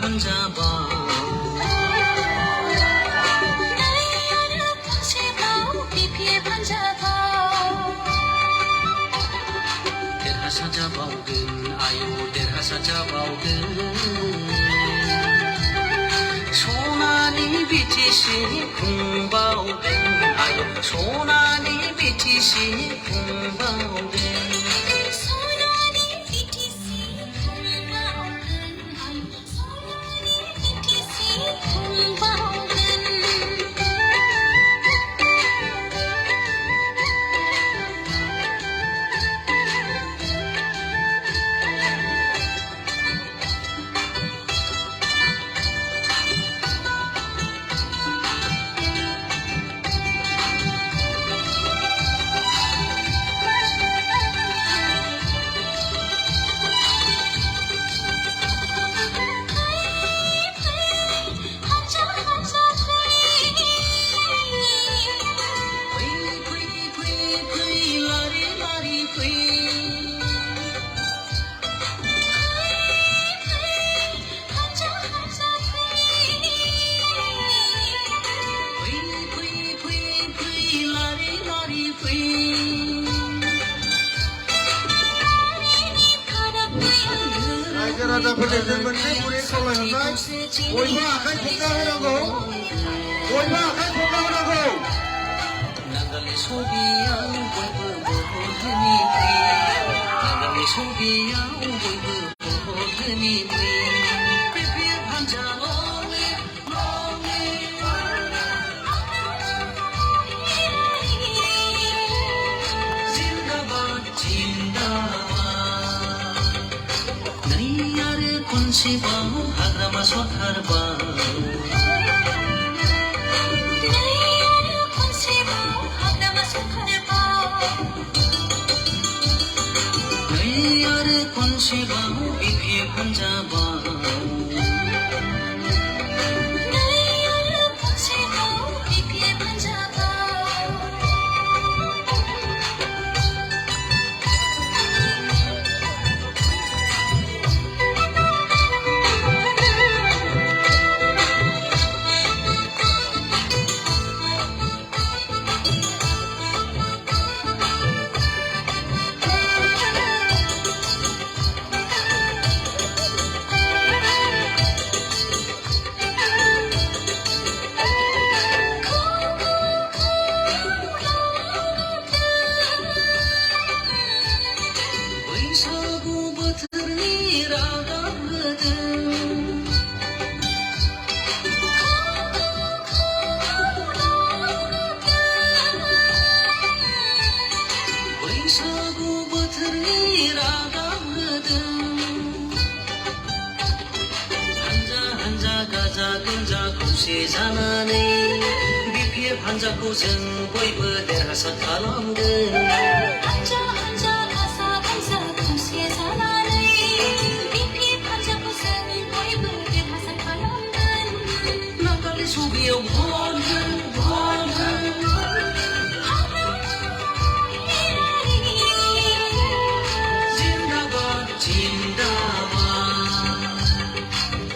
한자바오 대하사자바오근 아유 대하사자바오근 소나니 비티시 궁바오근 아유 소나니 비티시 궁바오근 राजाफोरजों मोनसे बुरै खावलायहरनाय बयबो आखाइ खबना होनांगौ बयबो आखाइ खबना होनांगौ नागालि सबियाव बयबो बहरनि नागालि सबियाव बयबो बहरनि पेपे भान्जा लङे लङे जिन्दाबाद जिन्दाबाद खनसेबाव हाग्रामा सरखारबाव नै आरो खनसेबाव बिपिएफ हान्जाबाव गाजा गोमजा खौसे जानानै बिपिएफ हान्जाखौ जों बयबो देरहासार खालामगोन हान्जा हान्जा गाजा गोमजा खौसे जानानै बिपिएफ हान्जाखौ जों बयबो देरहासार खालामगोन नागालि सबियाव भट होन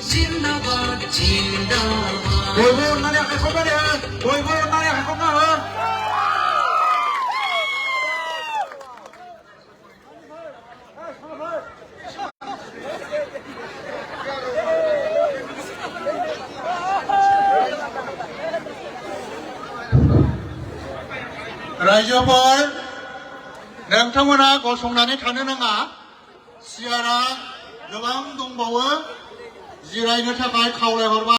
जिन्दाबाद जिन्दाबाद बयबो अननानै आखाइ खबना हो बयबो अननानै आखाइ खबना हो रायजोफोर नोंथांमोना गसंनानै थानो नाङा सियारा गोबां दंबावो जिरायनो थाखाय खावलायहरबाय।